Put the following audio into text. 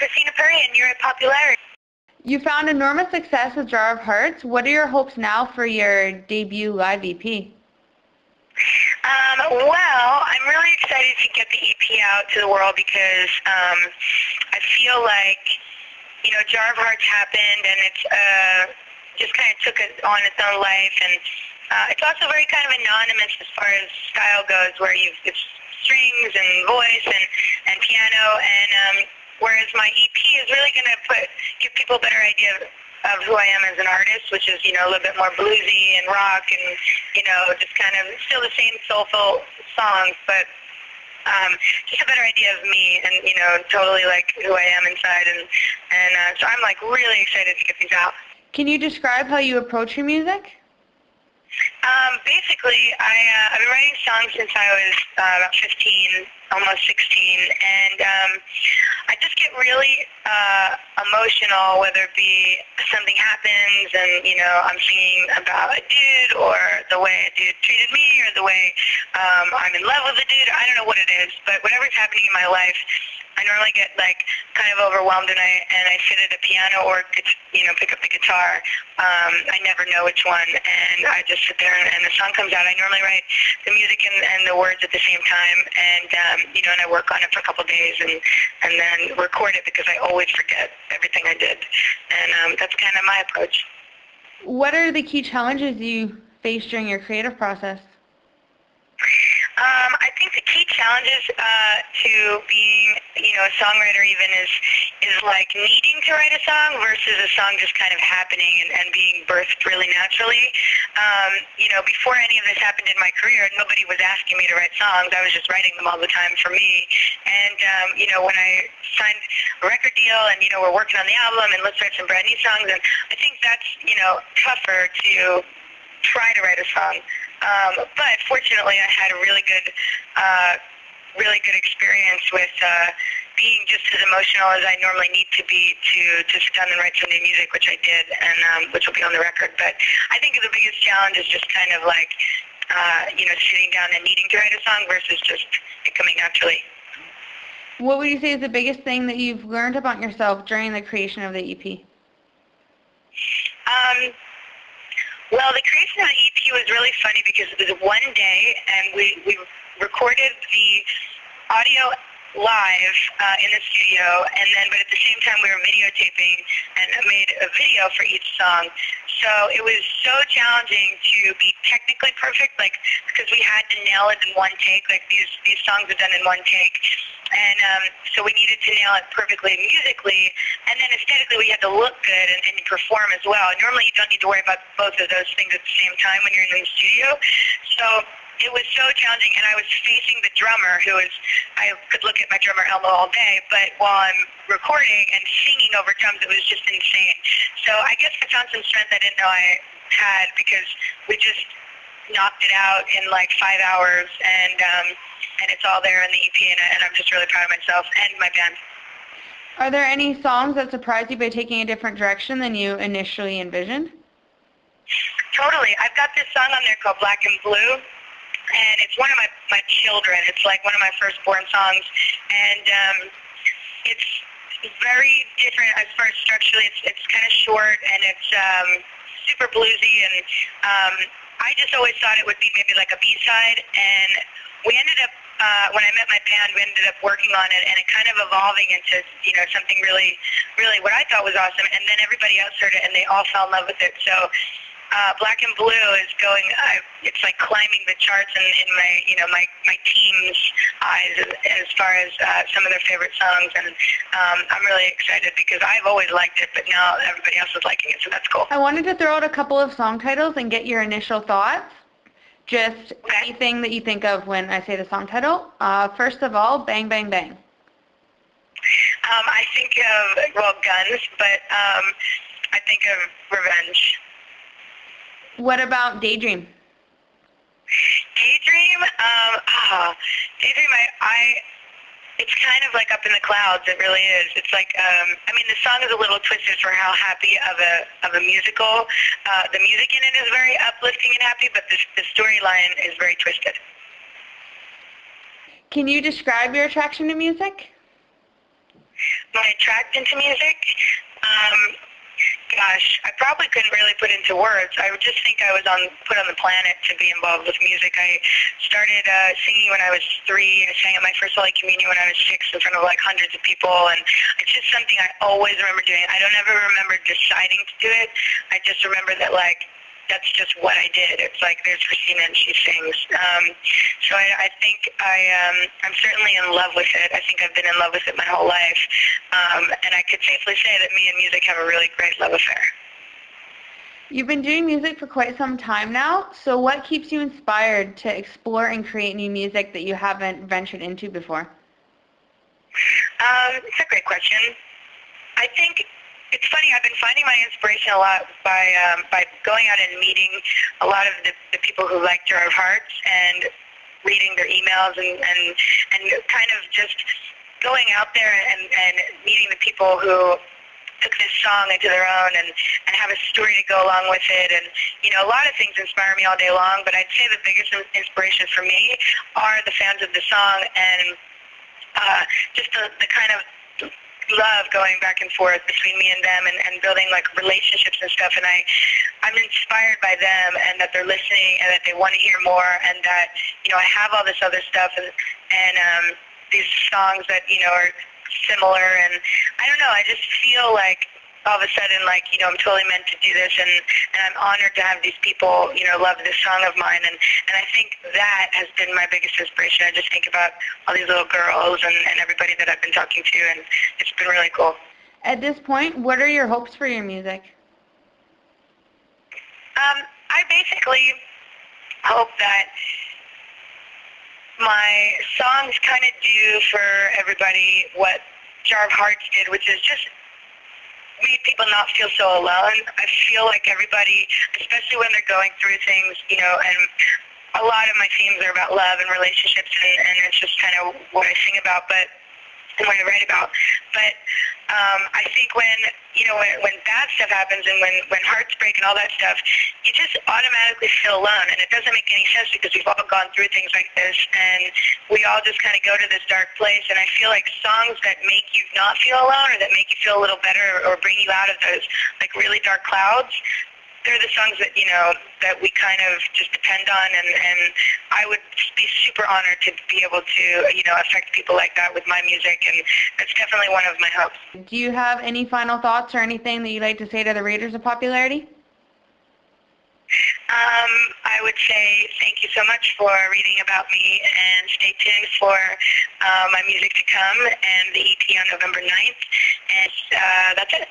Christina Perri, and you're at Popularity. You found enormous success with Jar of Hearts. What are your hopes now for your debut live EP? Well, I'm really excited to get the EP out to the world because I feel like, Jar of Hearts happened and it's just kind of took it on its own life, and it's also very kind of anonymous as far as style goes, where it's strings and voice and piano, and whereas my EP is really going to give people a better idea of who I am as an artist, which is, a little bit more bluesy and rock and, just kind of still the same soulful songs, but just a better idea of me and, totally like who I am inside. And so I'm like really excited to get these out. Can you describe how you approach your music? Basically, I've been writing songs since I was about 15, almost 16, and I just get really emotional, whether it be something happens and, I'm singing about a dude, or the way a dude treated me, or the way I'm in love with a dude. I don't know what it is, but whatever's happening in my life, I normally get kind of overwhelmed, and I sit at a piano or pick up the guitar. I never know which one, and I just sit there and the song comes out. I normally write the music and the words at the same time, and and I work on it for a couple of days, and then record it because I always forget everything I did, and that's kind of my approach. What are the key challenges you face during your creative process? I think the key challenges to being, a songwriter even is like needing to write a song versus a song just kind of happening and being birthed really naturally. Before any of this happened in my career, nobody was asking me to write songs. I was just writing them all the time for me. And, when I signed a record deal and, we're working on the album and let's write some brand new songs, and I think that's, tougher to try to write a song. But fortunately, I had a really good experience with being just as emotional as I normally need to be to sit down and write some new music, which I did, and which will be on the record. But I think the biggest challenge is just kind of like, sitting down and needing to write a song versus just it coming naturally. What would you say is the biggest thing that you've learned about yourself during the creation of the EP? Well, the creation of the EP was really funny because it was one day, and we recorded the audio live in the studio, but at the same time we were videotaping and made a video for each song. So it was so challenging to be technically perfect, because we had to nail it in one take. These songs are done in one take. And so we needed to nail it perfectly musically, and then aesthetically we had to look good and perform as well. Normally you don't need to worry about both of those things at the same time when you're in the studio. So it was so challenging, and I was facing the drummer, I could look at my drummer Elmo all day, but while I'm recording and singing over drums, it was just insane. So I guess I found some strength I didn't know I had, because we just knocked it out in 5 hours, and it's all there in the EP, and I'm just really proud of myself and my band. Are there any songs that surprised you by taking a different direction than you initially envisioned? Totally. I've got this song on there called Black and Blue, and it's one of my children. It's like one of my firstborn songs, and it's very different as far as structurally. It's kind of short, and it's super bluesy, and I just always thought it would be maybe like a B-side, and we ended up, when I met my band, we ended up working on it, and it kind of evolving into, something really, really what I thought was awesome, and then everybody else heard it, and they all fell in love with it. So Black and Blue is going, it's like climbing the charts in my team's eyes as far as some of their favorite songs, and I'm really excited because I've always liked it, but now everybody else is liking it, so that's cool. I wanted to throw out a couple of song titles and get your initial thoughts. Just anything that you think of when I say the song title. First of all, Bang Bang Bang. I think of, guns, but I think of revenge. What about Daydream? Daydream, it's kind of like up in the clouds. It really is. It's like, the song is a little twisted for how happy of a musical. The music in it is very uplifting and happy, but the storyline is very twisted. Can you describe your attraction to music? My attraction attract into music? Gosh, I probably couldn't really put into words. I would just think I was put on the planet to be involved with music. I started singing when I was 3. I sang at my first Holy Communion when I was 6 in front of like hundreds of people, and it's just something I always remember doing. I don't ever remember deciding to do it. I just remember that like that's just what I did. It's like there's Christina and she sings. So I think I'm certainly in love with it. I think I've been in love with it my whole life. And I could safely say that me and music have a really great love affair. You've been doing music for quite some time now, so what keeps you inspired to explore and create new music that you haven't ventured into before? It's a great question. I think it's funny, I've been finding my inspiration a lot by going out and meeting a lot of the people who like Jar of Hearts and reading their emails and kind of just going out there and meeting the people who took this song into their own and have a story to go along with it. And, you know, a lot of things inspire me all day long, but I'd say the biggest inspiration for me are the fans of the song and just the kind of love going back and forth between me and them and building like relationships and stuff, and I'm inspired by them and that they're listening and that they want to hear more and that, you know, I have all this other stuff and these songs that, you know, are similar, and I don't know, I just feel like all of a sudden, like, you know, I'm totally meant to do this, and I'm honored to have these people, you know, love this song of mine, and I think that has been my biggest inspiration. I just think about all these little girls and everybody that I've been talking to, and it's been really cool. At this point, what are your hopes for your music? I basically hope that my songs kind of do for everybody what Jar of Hearts did, which is just made people not feel so alone. I feel like everybody, especially when they're going through things, you know, and a lot of my themes are about love and relationships, and it's just kind of what I sing about, and what I write about. But I think when, you know, when bad stuff happens and when hearts break and all that stuff, you just automatically feel alone, and it doesn't make any sense because we've all gone through things like this, and we all just kind of go to this dark place, and I feel like songs that make you not feel alone or that make you feel a little better or bring you out of those like really dark clouds, they're the songs that, you know, that we kind of just depend on, and I would be super honored to be able to, you know, affect people like that with my music, and that's definitely one of my hopes. Do you have any final thoughts or anything that you'd like to say to the readers of Popularity? I would say thank you so much for reading about me, and stay tuned for my music to come and the EP on November 9th, and that's it.